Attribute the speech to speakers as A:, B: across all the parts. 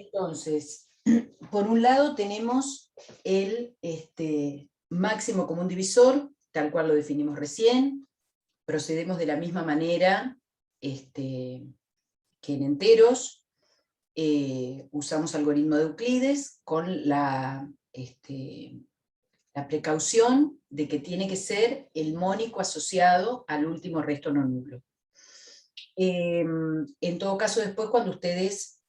A: Entonces, por un lado tenemos el máximo común divisor, tal cual lo definimos recién. Procedemos de la misma manera que en enteros. Usamos algoritmo de Euclides con la precaución de que tiene que ser el mónico asociado al último resto no nulo. En todo caso, después cuando ustedes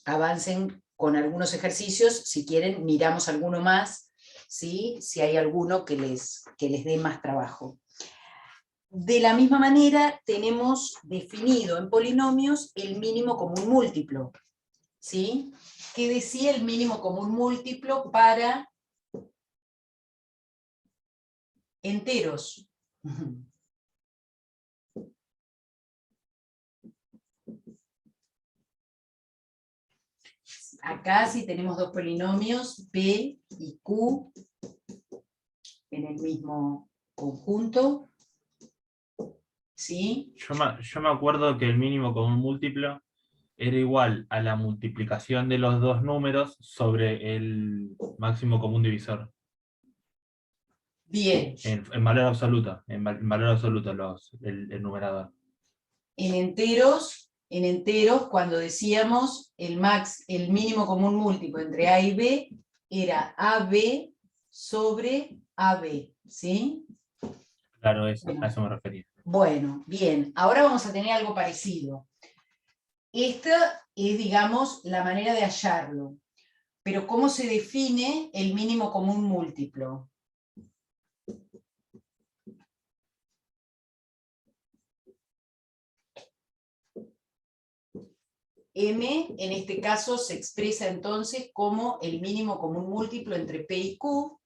A: avancen con algunos ejercicios, si quieren, miramos alguno más, ¿sí? Si hay alguno que les dé más trabajo. De la misma manera, tenemos definido en polinomios el mínimo común múltiplo, ¿sí? ¿Qué decía el mínimo común múltiplo para enteros? Acá sí tenemos dos polinomios, P y Q, en el mismo conjunto, ¿sí?
B: Yo me acuerdo que el mínimo común múltiplo era igual a la multiplicación de los dos números sobre el máximo común divisor.
A: Bien.
B: En valor absoluto, en valor absoluto el numerador.
A: En enteros, cuando decíamos el mínimo común múltiplo entre A y B, era AB sobre AB, ¿sí?
B: Claro,
A: Bueno.
B: a eso me refería.
A: Bueno, bien, ahora vamos a tener algo parecido. Esta es, digamos, la manera de hallarlo. Pero ¿cómo se define el mínimo común múltiplo? M, en este caso, se expresa entonces como el mínimo común múltiplo entre P y Q,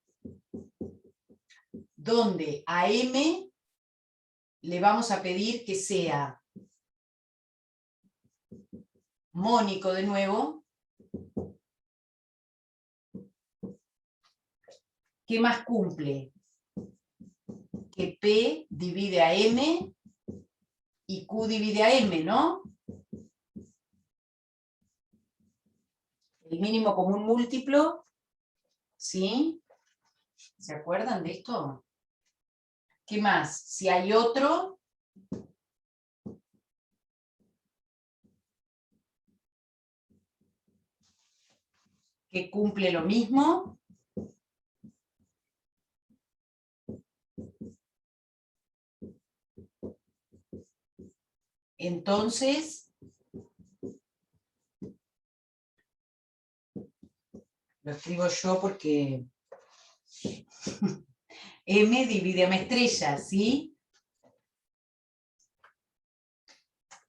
A: donde a M le vamos a pedir que sea mónico de nuevo. ¿Qué más cumple? Que P divide a M y Q divide a M, ¿no? El mínimo común múltiplo, ¿sí? ¿Se acuerdan de esto? ¿Qué más? Si hay otro, que cumple lo mismo, entonces lo escribo yo porque M divide a M estrella, ¿sí?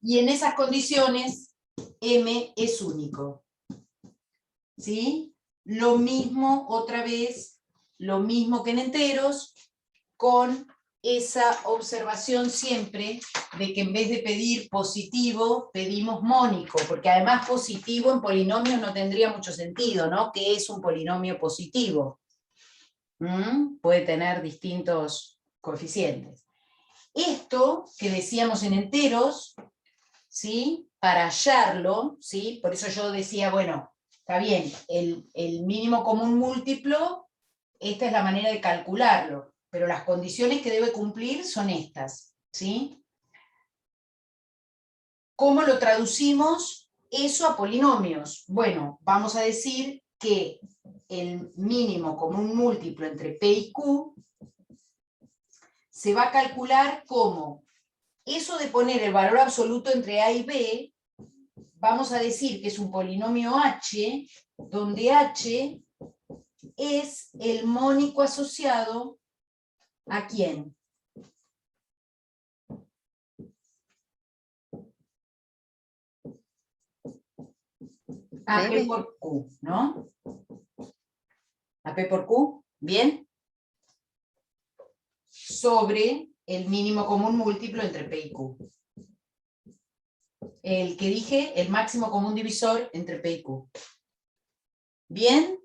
A: Y en esas condiciones, M es único, ¿sí? Lo mismo, otra vez, lo mismo que en enteros, con esa observación siempre de que en vez de pedir positivo, pedimos mónico, porque además positivo en polinomios no tendría mucho sentido, ¿no? ¿Qué es un polinomio positivo? Puede tener distintos coeficientes. Esto que decíamos en enteros, ¿sí? Para hallarlo, ¿sí? Por eso yo decía, bueno, está bien, el mínimo común múltiplo, esta es la manera de calcularlo, pero las condiciones que debe cumplir son estas, ¿sí? ¿Cómo lo traducimos eso a polinomios? Bueno, vamos a decir que el mínimo común múltiplo entre P y Q se va a calcular como eso de poner el valor absoluto entre A y B, vamos a decir que es un polinomio H, donde H es el mónico asociado ¿a quién? A P por Q, ¿no? A P por Q, ¿bien? Sobre el mínimo común múltiplo entre P y Q. El que dije, el máximo común divisor entre P y Q. ¿Bien?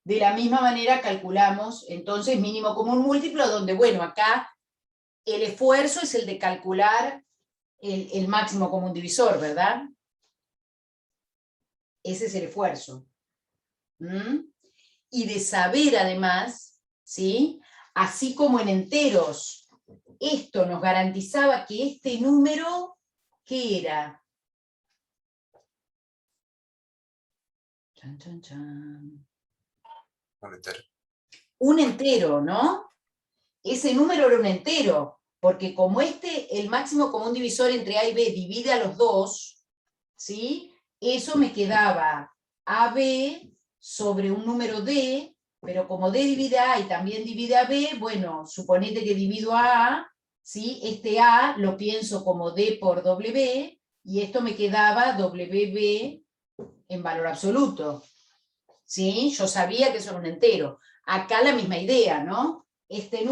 A: De la misma manera calculamos, entonces, mínimo común múltiplo, donde, bueno, acá el esfuerzo es el de calcular el máximo común divisor, ¿verdad? Ese es el esfuerzo. Y de saber además, ¿sí? Así como en enteros, esto nos garantizaba que este número, ¿qué era? Chan, chan, chan.
C: Un entero.
A: Un entero, ¿no? Ese número era un entero, porque como el máximo común divisor entre A y B divide a los dos, ¿sí? Eso me quedaba AB sobre un número D, pero como D divide a A y también divide a B, bueno, suponete que divido a A, ¿sí? Este A lo pienso como D por W, y esto me quedaba WB en valor absoluto. ¿Sí? Yo sabía que eso era un entero. Acá la misma idea, ¿no? Este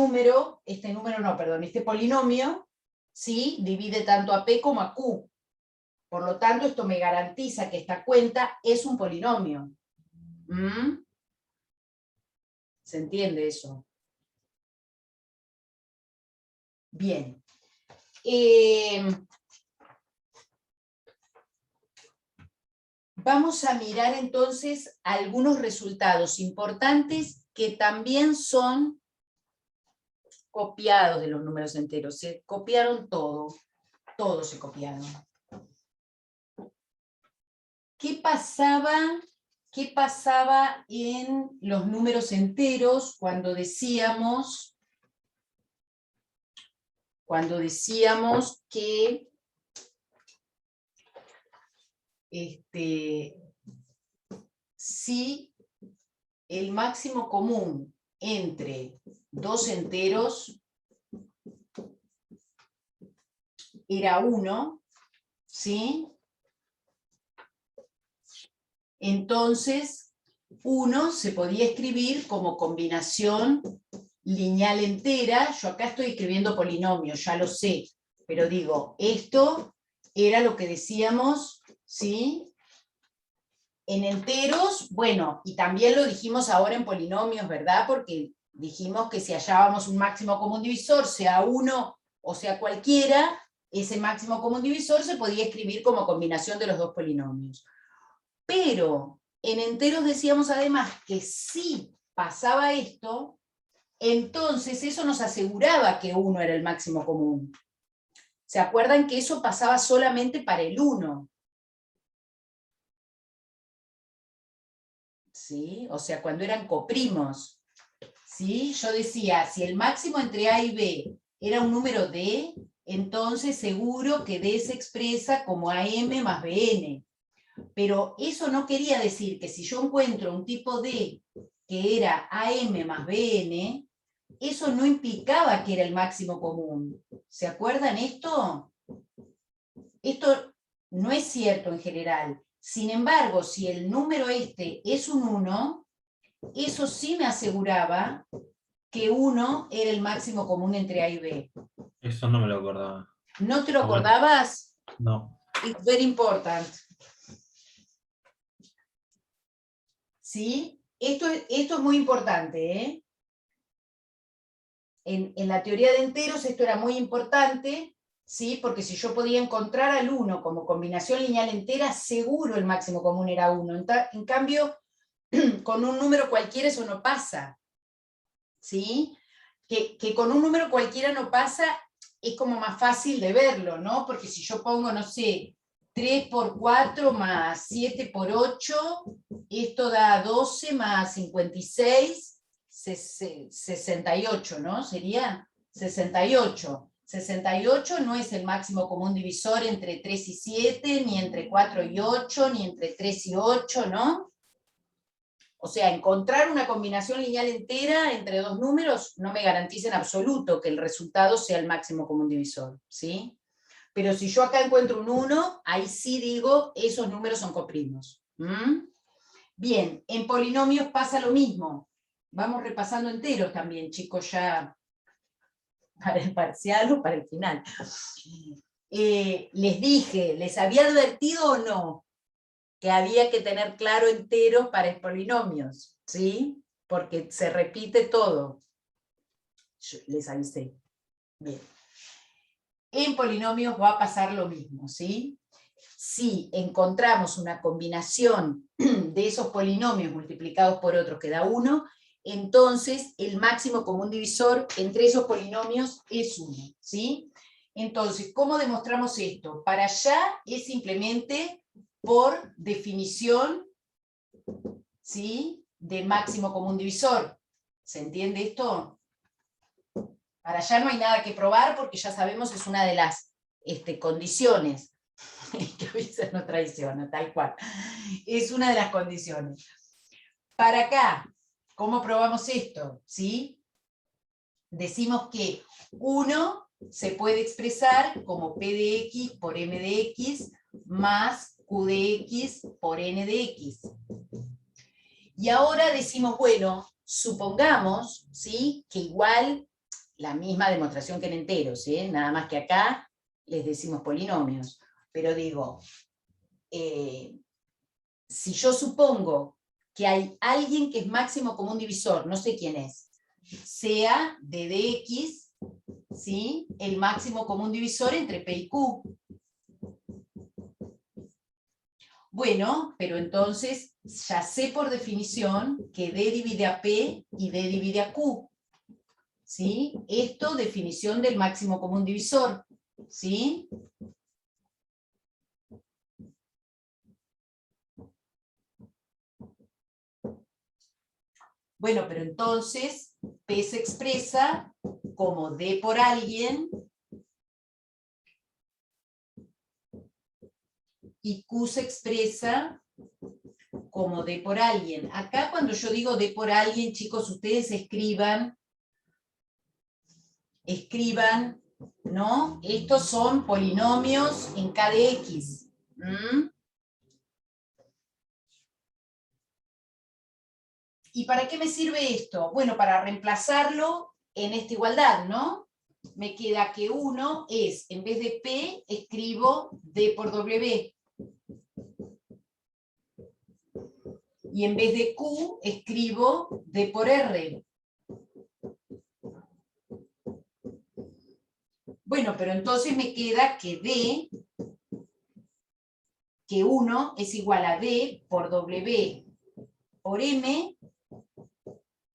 A: polinomio, ¿sí? Divide tanto a P como a Q. Por lo tanto, esto me garantiza que esta cuenta es un polinomio. ¿Se entiende eso? Bien. Vamos a mirar entonces algunos resultados importantes que también son copiados de los números enteros. Se copiaron todo se copiaron. ¿Qué pasaba en los números enteros cuando decíamos que si el máximo común entre dos enteros era 1, ¿sí? Entonces 1 se podía escribir como combinación lineal entera. Yo acá estoy escribiendo polinomio, ya lo sé, pero digo, esto era lo que decíamos, ¿sí? En enteros, bueno, y también lo dijimos ahora en polinomios, ¿verdad? Porque dijimos que si hallábamos un máximo común divisor, sea 1 o sea cualquiera, ese máximo común divisor se podía escribir como combinación de los dos polinomios. Pero en enteros decíamos además que si pasaba esto, entonces eso nos aseguraba que 1 era el máximo común. ¿Se acuerdan que eso pasaba solamente para el 1? ¿Sí? O sea, cuando eran coprimos. ¿Sí? Yo decía, si el máximo entre A y B era un número D, entonces seguro que D se expresa como AM más BN. Pero eso no quería decir que si yo encuentro un tipo D que era AM más BN, eso no implicaba que era el máximo común. ¿Se acuerdan esto? Esto no es cierto en general. Sin embargo, si el número este es un 1, eso sí me aseguraba que 1 era el máximo común entre A y B.
B: Eso no me lo acordaba.
A: ¿No te lo
B: Bueno.
A: acordabas?
B: No.
A: It's very important. ¿Sí? Esto es muy importante, ¿eh? En la teoría de enteros esto era muy importante, ¿sí? Porque si yo podía encontrar al 1 como combinación lineal entera, seguro el máximo común era 1. En cambio, con un número cualquiera eso no pasa. ¿Sí? Que con un número cualquiera no pasa, es como más fácil de verlo, ¿no? Porque si yo pongo, no sé, 3 por 4 más 7 por 8, esto da 12 más 56, 68, ¿no? Sería 68. 68 no es el máximo común divisor entre 3 y 7, ni entre 4 y 8, ni entre 3 y 8, ¿no? O sea, encontrar una combinación lineal entera entre dos números no me garantiza en absoluto que el resultado sea el máximo común divisor, ¿sí? Pero si yo acá encuentro un 1, ahí sí digo, esos números son coprimos. Bien, en polinomios pasa lo mismo. Vamos repasando enteros también, chicos, ya para el parcial o para el final. Les dije, ¿les había advertido o no que había que tener claro enteros para polinomios? ¿Sí? Porque se repite todo. Yo les avisé. Bien. En polinomios va a pasar lo mismo, ¿sí? si encontramos una combinación de esos polinomios multiplicados por otros que da 1, entonces el máximo común divisor entre esos polinomios es 1, ¿sí? Entonces, ¿cómo demostramos esto? Para allá es simplemente por definición, ¿sí?, de máximo común divisor. ¿Se entiende esto? Para allá no hay nada que probar porque ya sabemos es una de las condiciones. Que avisa no traiciona, tal cual. Es una de las condiciones. Para acá, ¿cómo probamos esto? ¿Sí? Decimos que 1 se puede expresar como P de X por M de X más Q de X por N de X. Y ahora decimos, bueno, supongamos, ¿sí?, que igual la misma demostración que en enteros, ¿sí?, nada más que acá les decimos polinomios. Pero digo, si yo supongo que hay alguien que es máximo común divisor, no sé quién es, sea de dx, ¿sí?, el máximo común divisor entre P y Q. Bueno, pero entonces ya sé por definición que D divide a P y D divide a Q. ¿Sí? Esto, definición del máximo común divisor. ¿Sí? Bueno, pero entonces P se expresa como D por alguien y Q se expresa como D por alguien. Acá cuando yo digo D por alguien, chicos, ustedes escriban, ¿no? Estos son polinomios en K de X. ¿Y para qué me sirve esto? Bueno, para reemplazarlo en esta igualdad, ¿no? Me queda que 1 es, en vez de P, escribo D por W. Y en vez de Q, escribo D por R. Bueno, pero entonces me queda que 1 es igual a D por W por M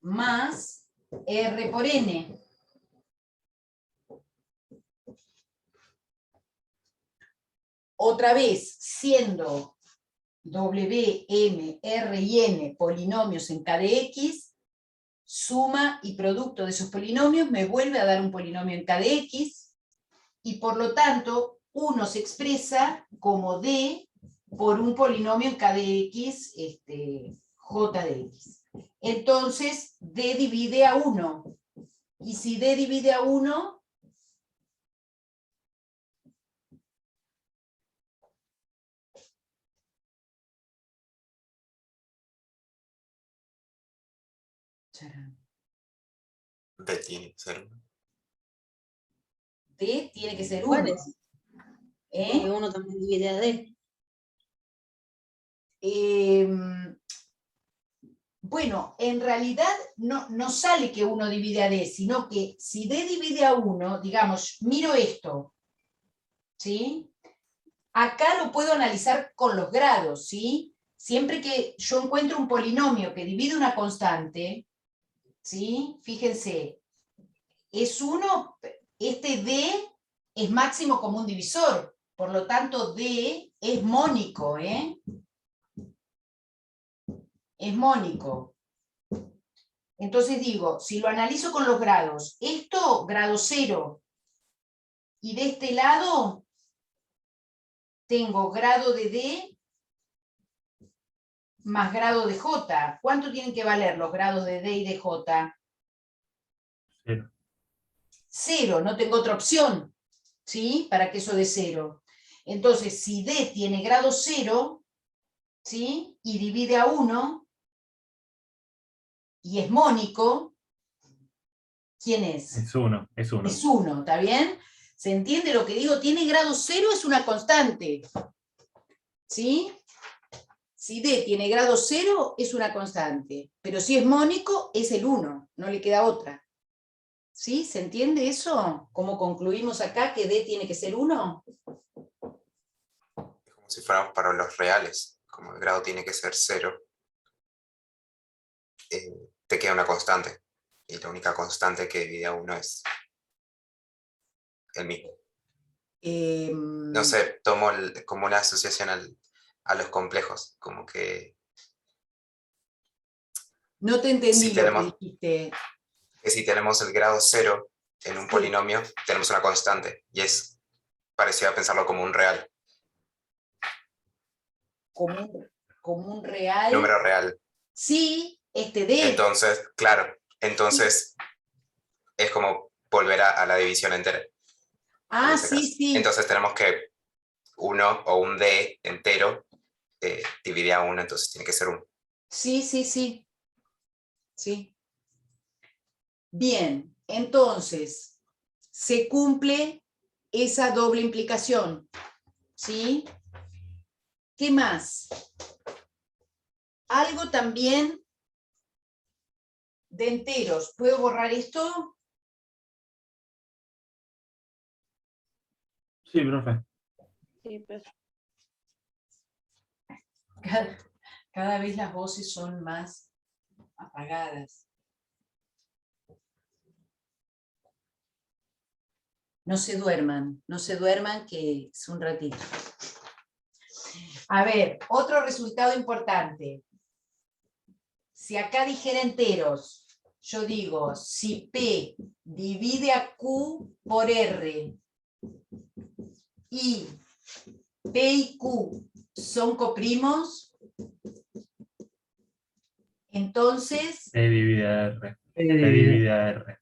A: más R por N. Otra vez, siendo W, M, R y N polinomios en K de X, suma y producto de esos polinomios me vuelve a dar un polinomio en K de X, y por lo tanto 1 se expresa como D por un polinomio en K de X, J de X. Entonces D divide a 1, y si D divide a 1,
C: D tiene que ser 1.
A: D tiene que ser 1.
D: ¿Cuál es? Porque uno también divide a D.
A: Bueno, en realidad no sale que 1 divide a D, sino que si D divide a 1, digamos, miro esto, ¿sí? Acá lo puedo analizar con los grados, ¿sí? Siempre que yo encuentro un polinomio que divide una constante, ¿sí? Fíjense, es 1, este D es máximo común divisor, por lo tanto D es mónico, ¿eh? Es mónico. Entonces digo, si lo analizo con los grados, esto grado 0, y de este lado tengo grado de D más grado de J. ¿Cuánto tienen que valer los grados de D y de J?
B: 0.
A: 0, no tengo otra opción, ¿sí? Para que eso dé 0. Entonces, si D tiene grado 0, ¿sí?, y divide a 1, y es mónico, ¿quién es?
B: Es 1, es 1.
A: Es 1, ¿está bien? ¿Se entiende lo que digo? Tiene grado 0, es una constante. ¿Sí? Si D tiene grado 0, es una constante. Pero si es mónico, es el 1, no le queda otra. ¿Sí? ¿Se entiende eso? ¿Cómo concluimos acá que D tiene que ser 1?
C: Es como como si fuéramos para los reales, como el grado tiene que ser 0, te queda una constante. Y la única constante que divide a 1 es el mismo. No sé, tomo como una asociación a los complejos, como que
A: No te entendí
C: si
A: lo que
C: tenemos,
A: dijiste.
C: que si tenemos el grado 0 en un
A: Sí.
C: polinomio, tenemos una constante, y es parecido a pensarlo como un real,
A: Como un real.
C: número real.
A: Sí, D.
C: Entonces, claro, entonces es como volver a la división entera. En ese
A: Sí,
C: caso.
A: sí.
C: Entonces tenemos que 1 o un D entero divide a 1, entonces tiene que ser 1.
A: Sí, sí, sí. Sí. Bien, entonces, se cumple esa doble implicación. ¿Sí? ¿Qué más? Algo también de enteros. ¿Puedo borrar esto?
B: Sí, profe.
D: Sí, profe.
A: Cada vez las voces son más apagadas. No se duerman que es un ratito. A ver, otro resultado importante. Si acá dijera enteros, yo digo, si P divide a Q por R y P y Q son coprimos, entonces...
B: P divide a R. P divide a R.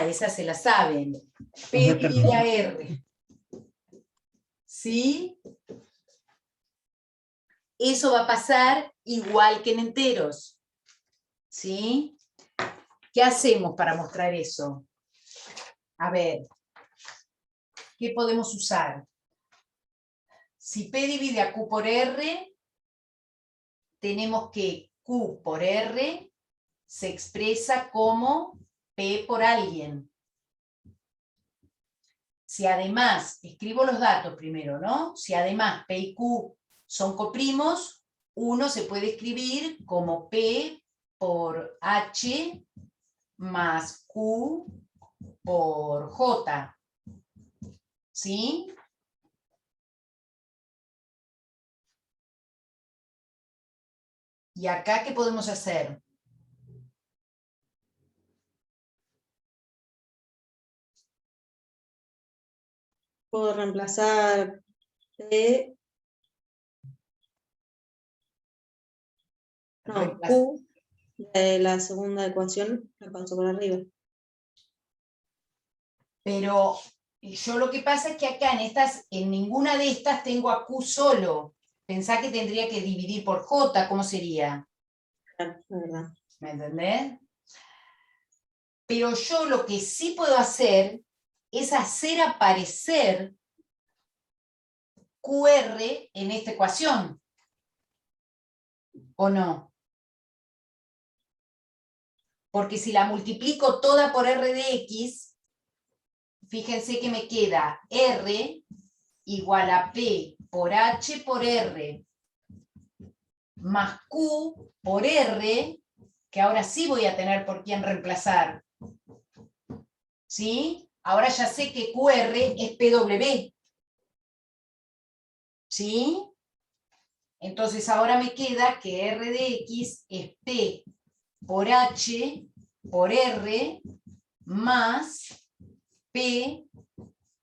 A: Esa se la saben. P divide a R. ¿Sí? Eso va a pasar igual que en enteros. ¿Sí? ¿Qué hacemos para mostrar eso? A ver, ¿qué podemos usar? Si P divide a Q por R, tenemos que Q por R se expresa como P por alguien. Si además, escribo los datos primero, ¿no? Si además P y Q son coprimos, uno se puede escribir como P por H más Q por J. ¿Sí? ¿Y acá qué podemos hacer?
D: Puedo reemplazar P. No, Q de la segunda ecuación la paso por arriba.
A: Pero yo lo que pasa es que acá en ninguna de estas tengo a Q solo. Pensá que tendría que dividir por J, ¿cómo sería?
D: Claro, la verdad.
A: ¿Me entendés? Pero yo lo que sí puedo hacer es hacer aparecer QR en esta ecuación. ¿O no? Porque si la multiplico toda por R de X, fíjense que me queda R igual a P por H por R más Q por R, que ahora sí voy a tener por quién reemplazar. ¿Sí? Ahora ya sé que QR es PW. ¿Sí? Entonces ahora me queda que R de X es P por H por R más P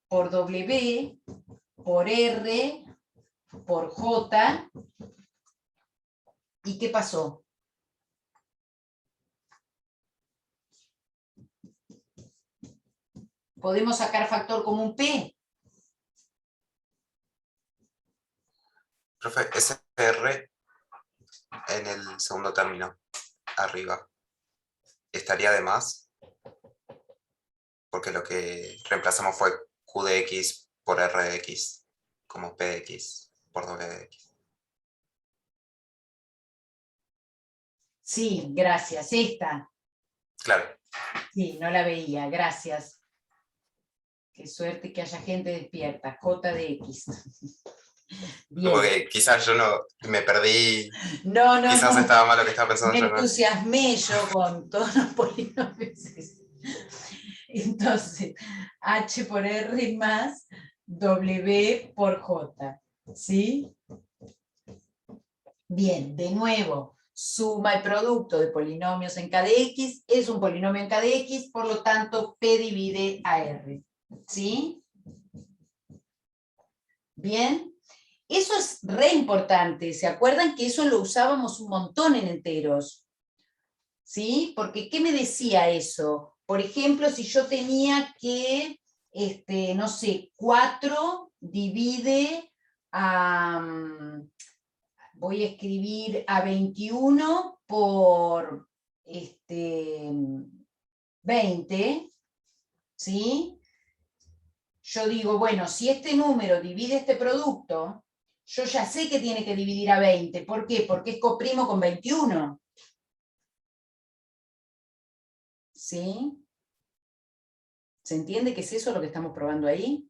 A: por W por R por J. ¿Y qué pasó? ¿Podemos sacar factor común P?
C: Profe, ese R en el segundo término, arriba, ¿estaría de más? Porque lo que reemplazamos fue Q de X por R de X, como P de X por W de X.
A: Sí, gracias. Esta.
C: Claro,
A: Sí, no la veía. Gracias. Qué suerte que haya gente despierta. J de X. Bien.
C: Porque quizás yo no me perdí,
A: No,
C: quizás
A: no.
C: estaba mal lo que estaba pensando
A: Me
C: yo, ¿no?
A: entusiasmé yo con todos los polinomios. Entonces, H por R más W por J. ¿Sí? Bien, de nuevo, suma y producto de polinomios en K de X es un polinomio en K de X, por lo tanto, P divide a R. ¿Sí? Bien. Eso es re importante. ¿Se acuerdan que eso lo usábamos un montón en enteros? ¿Sí? Porque, ¿qué me decía eso? Por ejemplo, si yo tenía que, no sé, 4 divide a, voy a escribir a 21 por 20, ¿sí? Yo digo, bueno, si este número divide este producto, yo ya sé que tiene que dividir a 20. ¿Por qué? Porque es coprimo con 21. ¿Sí? ¿Se entiende qué es eso lo que estamos probando ahí?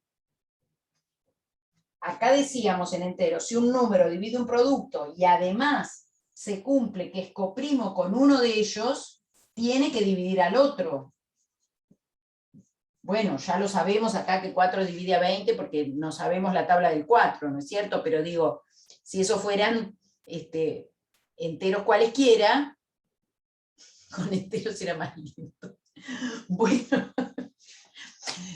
A: Acá decíamos en entero, si un número divide un producto y además se cumple que es coprimo con uno de ellos, tiene que dividir al otro. Bueno, ya lo sabemos acá que 4 divide a 20 porque no sabemos la tabla del 4, ¿no es cierto? Pero digo, si eso fueran enteros cualesquiera, con enteros era más lindo. Bueno,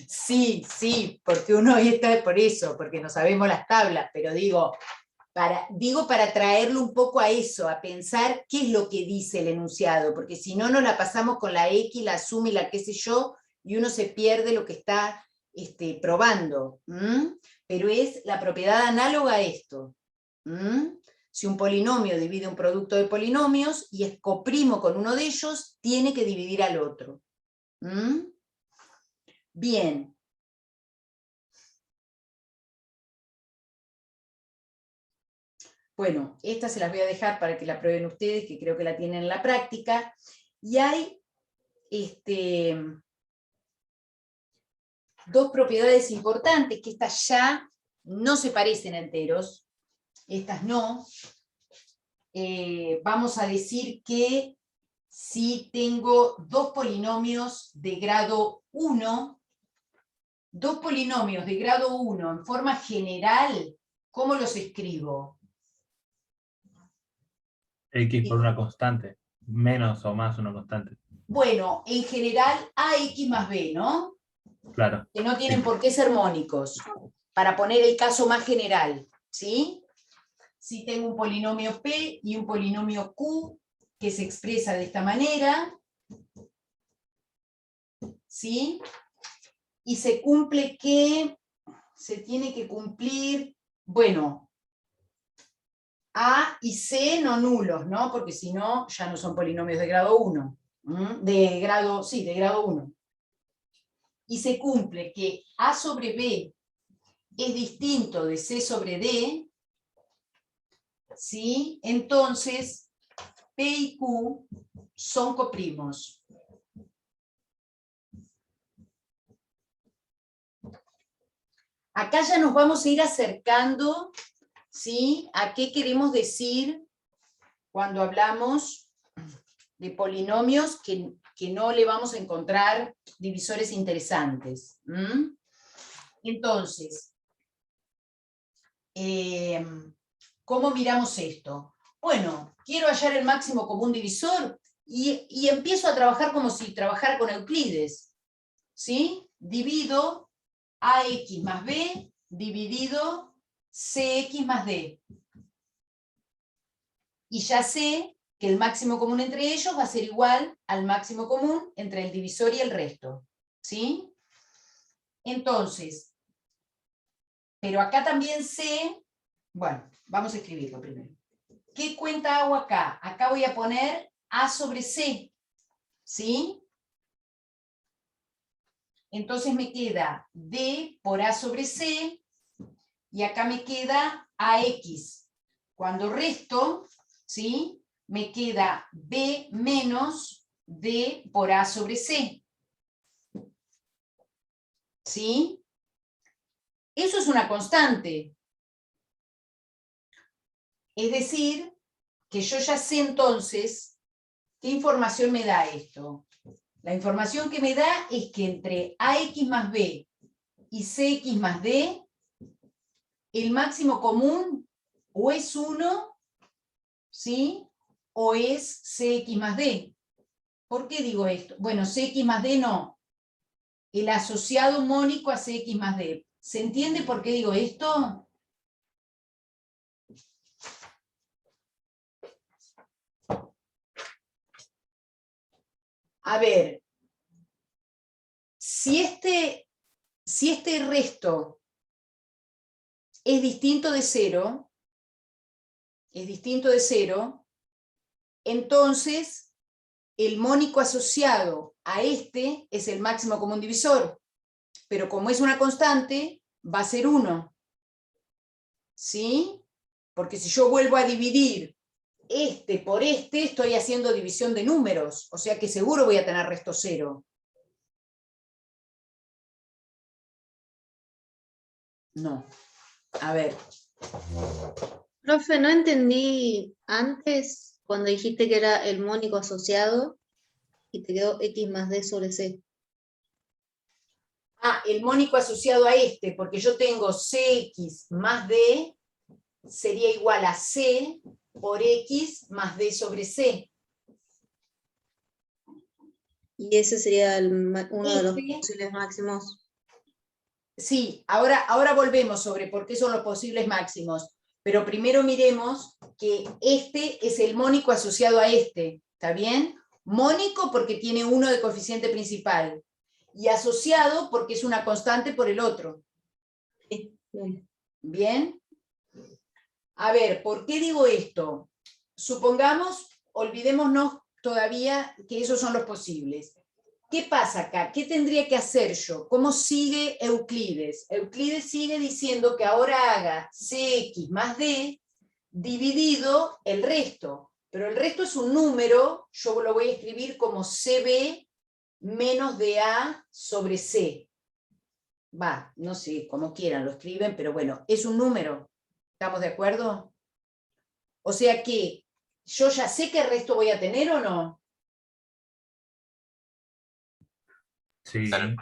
A: sí, porque uno está por eso, porque no sabemos las tablas, pero digo para traerlo un poco a eso, a pensar qué es lo que dice el enunciado, porque si no nos la pasamos con la X, la suma y la qué sé yo, y uno se pierde lo que está probando. Pero es la propiedad análoga a esto. Si un polinomio divide un producto de polinomios y es coprimo con uno de ellos, tiene que dividir al otro. Bien. Bueno, esta se las voy a dejar para que la prueben ustedes, que creo que la tienen en la práctica. Y hay dos propiedades importantes, que estas ya no se parecen a enteros, estas no. Vamos a decir que si tengo dos polinomios de grado 1, dos polinomios de grado 1 en forma general, ¿cómo los escribo?
B: X por una constante, menos o más una constante.
A: Bueno, en general AX más B, ¿no?
B: Claro.
A: Que no tienen
B: Sí.
A: por qué ser mónicos, para poner el caso más general, ¿sí? Si tengo un polinomio P y un polinomio Q, que se expresa de esta manera, ¿sí? Y se cumple que, se tiene que cumplir, bueno, A y C no nulos, ¿no? Porque si no, ya no son polinomios de grado 1. De grado 1. Y se cumple que A sobre B es distinto de C sobre D, ¿sí? Entonces, P y Q son coprimos. Acá ya nos vamos a ir acercando, ¿sí? A qué queremos decir cuando hablamos de polinomios que no le vamos a encontrar divisores interesantes. Entonces, ¿cómo miramos esto? Bueno, quiero hallar el máximo común divisor y empiezo a trabajar como si trabajara con Euclides. ¿Sí? Divido AX más B dividido CX más D. Y ya sé que el máximo común entre ellos va a ser igual al máximo común entre el divisor y el resto. ¿Sí? Entonces, pero acá también sé, bueno, vamos a escribirlo primero. ¿Qué cuenta hago acá? Acá voy a poner A sobre C. ¿Sí? Entonces me queda D por A sobre C, y acá me queda AX. Cuando resto, ¿sí? Me queda B menos D por A sobre C. ¿Sí? Eso es una constante. Es decir, que yo ya sé entonces qué información me da esto. La información que me da es que entre AX más B y CX más D, el máximo común o es 1, ¿sí? O es CX más D. ¿Por qué digo esto? Bueno, CX más D no. El asociado mónico a CX más D. ¿Se entiende por qué digo esto? A ver, si este resto es distinto de 0, entonces el mónico asociado a este es el máximo común divisor, pero como es una constante, va a ser 1. ¿Sí? Porque si yo vuelvo a dividir este por este, estoy haciendo división de números, o sea que seguro voy a tener resto 0. No. A ver.
D: Profe, no entendí antes cuando dijiste que era el mónico asociado y te quedó X más D sobre C.
A: Ah, el mónico asociado a este, porque yo tengo CX más D sería igual a C por X más D sobre C.
D: Y ese sería uno de los
A: Este-
D: posibles máximos.
A: Sí, ahora volvemos sobre por qué son los posibles máximos, pero primero miremos que este es el mónico asociado a este, ¿está bien? Mónico porque tiene 1 de coeficiente principal, y asociado porque es una constante por el otro.
D: Sí, bien.
A: ¿Bien? A ver, ¿por qué digo esto? Supongamos, olvidémonos todavía que esos son los posibles. ¿Qué pasa acá? ¿Qué tendría que hacer yo? ¿Cómo sigue Euclides? Euclides sigue diciendo que ahora haga CX más D dividido el resto, pero el resto es un número, yo lo voy a escribir como CB menos DA sobre C. Va, no sé, como quieran lo escriben, pero bueno, es un número. ¿Estamos de acuerdo? O sea que yo ya sé qué resto voy a tener o no.
B: Sí.
C: Claro.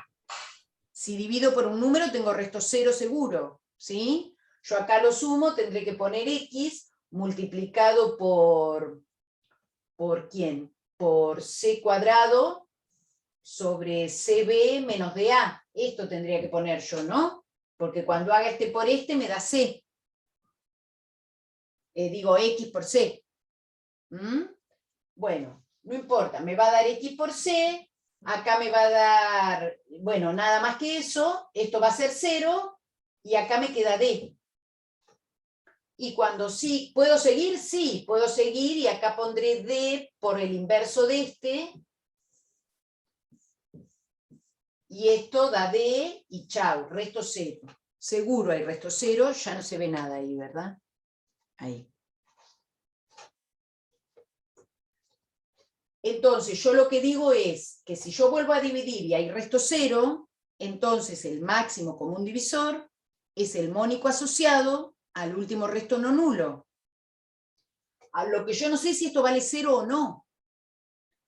A: Si divido por un número tengo resto 0 seguro, ¿sí? Yo acá lo sumo, tendré que poner X multiplicado ¿por quién? Por C cuadrado sobre CB menos DA. Esto tendría que poner yo, ¿no? Porque cuando haga este por este me da C. Digo X por C. ¿Mm? Bueno, no importa, me va a dar X por C, acá me va a dar, bueno, nada más que eso, esto va a ser 0, y acá me queda D. Y cuando sí, ¿puedo seguir? Sí, puedo seguir, y acá pondré D por el inverso de este, y esto da D, y chau, resto 0. Seguro hay resto 0, ya no se ve nada ahí, ¿verdad? Ahí. Entonces, yo lo que digo es que si yo vuelvo a dividir y hay resto 0, entonces el máximo común divisor es el mónico asociado al último resto no nulo. A lo que yo no sé si esto vale 0 o no.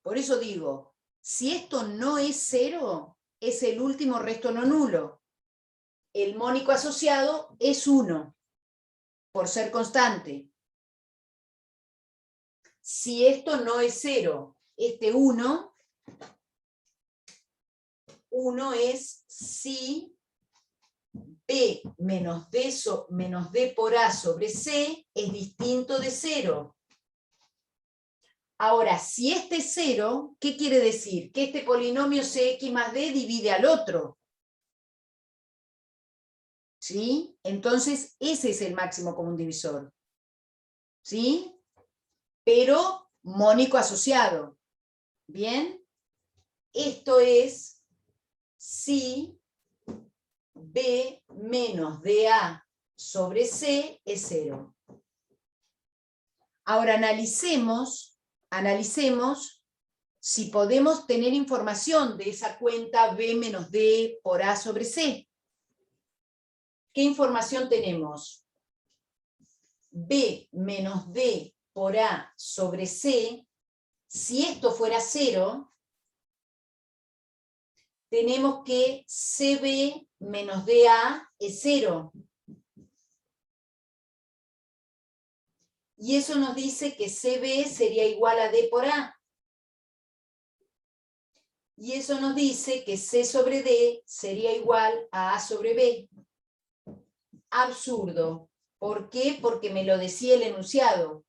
A: Por eso digo, si esto no es 0, es el último resto no nulo. El mónico asociado es 1, por ser constante. Si esto no es 0, este 1 es si B menos D por A sobre C es distinto de 0. Ahora, si este es 0, ¿qué quiere decir? Que este polinomio CX más D divide al otro. ¿Sí? Entonces, ese es el máximo común divisor. ¿Sí? Pero mónico asociado. ¿Bien? Esto es si B menos DA sobre C es 0. Ahora analicemos si podemos tener información de esa cuenta B menos D por A sobre C. ¿Qué información tenemos? B menos D por A sobre C, si esto fuera 0, tenemos que CB menos DA es 0. Y eso nos dice que CB sería igual a D por A. Y eso nos dice que C sobre D sería igual a A sobre B. Absurdo. ¿Por qué? Porque me lo decía el enunciado.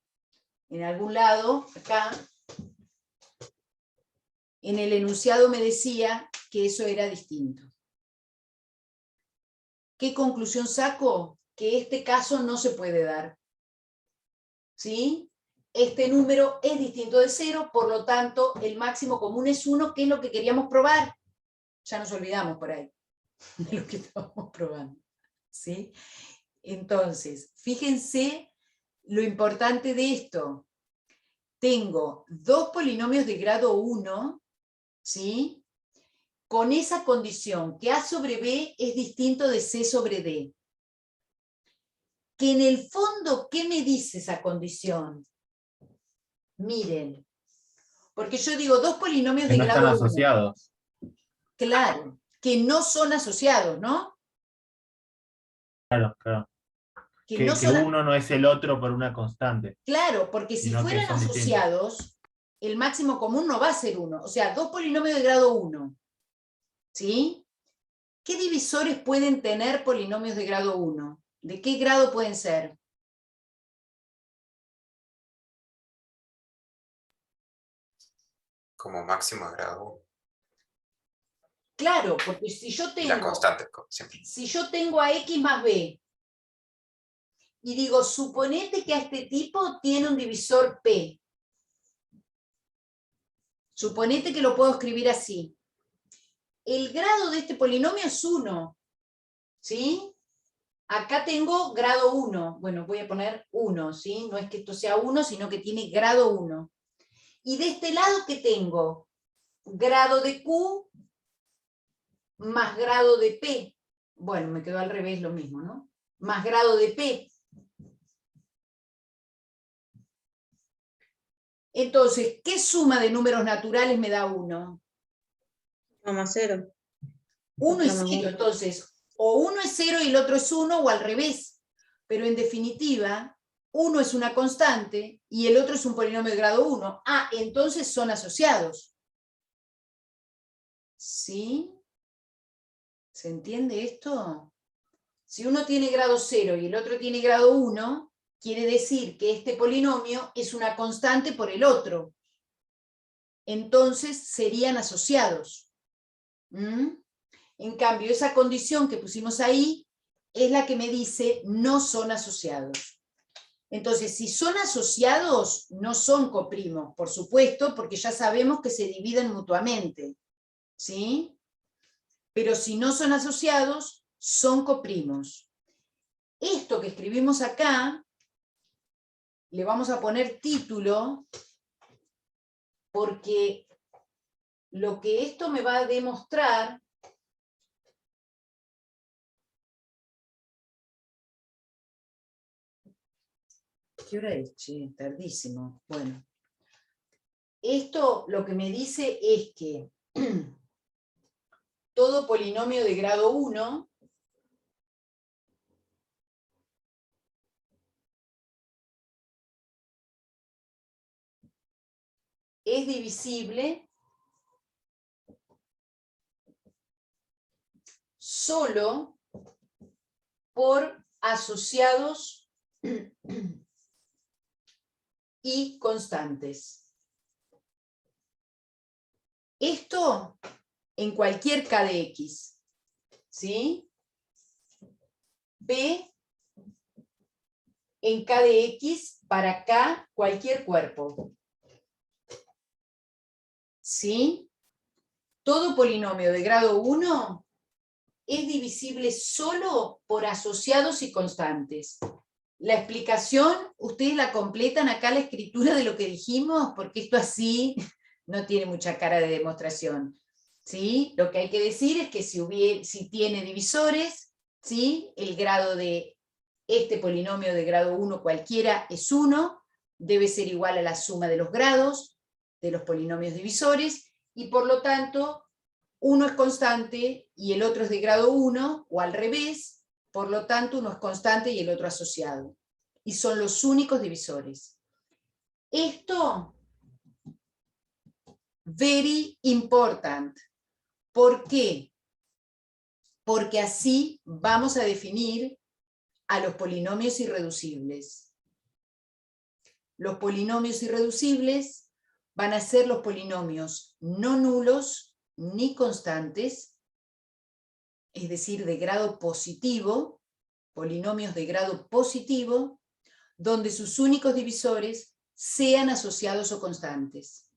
A: En algún lado, acá, en el enunciado me decía que eso era distinto. ¿Qué conclusión saco? Que este caso no se puede dar. ¿Sí? Este número es distinto de 0, por lo tanto, el máximo común es 1, que es lo que queríamos probar. Ya nos olvidamos por ahí de lo que estábamos probando. ¿Sí? Entonces, fíjense lo importante de esto. Tengo dos polinomios de grado 1, ¿sí? Con esa condición, que A sobre B es distinto de C sobre D. Que en el fondo, ¿qué me dice esa condición? Miren, porque yo digo dos polinomios
B: Que
A: de
B: no están
A: grado 1.
B: asociados.
A: Claro, que no son asociados, ¿no?
B: Claro, claro.
A: Que
B: Que,
A: no
B: que
A: son,
B: uno no es el otro por una constante.
A: claro, porque si
B: sino que
A: fueran
B: son distintos.
A: asociados, el máximo común no va a ser 1. O sea, dos polinomios de grado 1. ¿Sí? ¿Qué divisores pueden tener polinomios de grado 1? ¿De qué grado pueden ser?
C: Como máximo de grado 1.
A: Claro, porque si yo
C: Y la
A: tengo,
C: constante, siempre.
A: si yo tengo a X más B, y digo, suponete que a este tipo tiene un divisor P. Suponete que lo puedo escribir así. El grado de este polinomio es 1. ¿Sí? Acá tengo grado 1. Bueno, voy a poner 1, ¿sí? No es que esto sea 1, sino que tiene grado 1. Y de este lado, ¿qué tengo? Grado de Q más grado de P. Bueno, me quedó al revés lo mismo, ¿no? Más grado de P. Entonces, ¿qué suma de números naturales me da 1?
D: 1 más 0.
A: 1 y
D: Otro más
A: 0.
D: uno.
A: Entonces, o uno es 0 y el otro es 1, o al revés. Pero en definitiva, uno es una constante y el otro es un polinomio de grado 1. Ah, entonces son asociados. ¿Sí? ¿Se entiende esto? Si uno tiene grado 0 y el otro tiene grado 1, quiere decir que este polinomio es una constante por el otro. Entonces serían asociados. ¿Mm? En cambio, esa condición que pusimos ahí es la que me dice no son asociados. Entonces, si son asociados, no son coprimos, por supuesto, porque ya sabemos que se dividen mutuamente. ¿Sí? Pero si no son asociados, son coprimos. Esto que escribimos acá, le vamos a poner título, porque lo que esto me va a demostrar ¿qué hora es? Che, tardísimo. Bueno. Esto lo que me dice es que todo polinomio de grado 1 es divisible solo por asociados y constantes. Esto en cualquier K de X, ¿sí? B en K de X para K cualquier cuerpo. ¿Sí? Todo polinomio de grado 1 es divisible solo por asociados y constantes. La explicación, ustedes la completan acá la escritura de lo que dijimos, porque esto así no tiene mucha cara de demostración. ¿Sí? Lo que hay que decir es que si tiene divisores, ¿sí? El grado de este polinomio de grado 1 cualquiera es 1, debe ser igual a la suma de los grados de los polinomios divisores, y por lo tanto, uno es constante y el otro es de grado 1, o al revés, por lo tanto uno es constante y el otro asociado. Y son los únicos divisores. Esto, very important. ¿Por qué? Porque así vamos a definir a los polinomios irreducibles. Los polinomios irreducibles van a ser los polinomios no nulos ni constantes, es decir, de grado positivo, polinomios de grado positivo, donde sus únicos divisores sean asociados o constantes.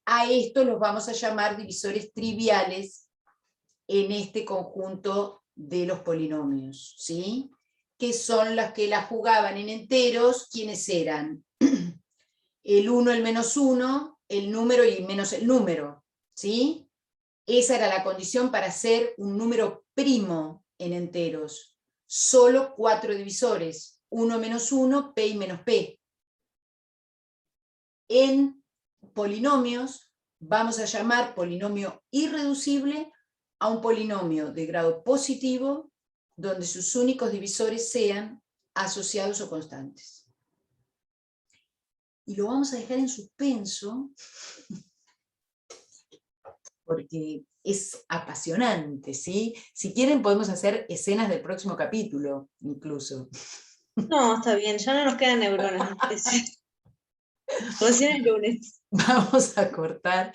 A: A esto los vamos a llamar divisores triviales en este conjunto de los polinomios, ¿sí? Que son las que la jugaban en enteros, ¿quiénes eran? El 1, el menos 1, el número y menos el número, ¿sí? Esa era la condición para ser un número primo en enteros. Solo 4 divisores, 1 menos 1, p y menos p. En polinomios vamos a llamar polinomio irreducible a un polinomio de grado positivo donde sus únicos divisores sean asociados o constantes. Y lo vamos a dejar en suspenso porque es apasionante, ¿sí? Si quieren podemos hacer escenas del próximo capítulo, incluso.
D: No, está bien, ya no nos quedan neuronas. Recién el lunes.
A: Vamos a cortar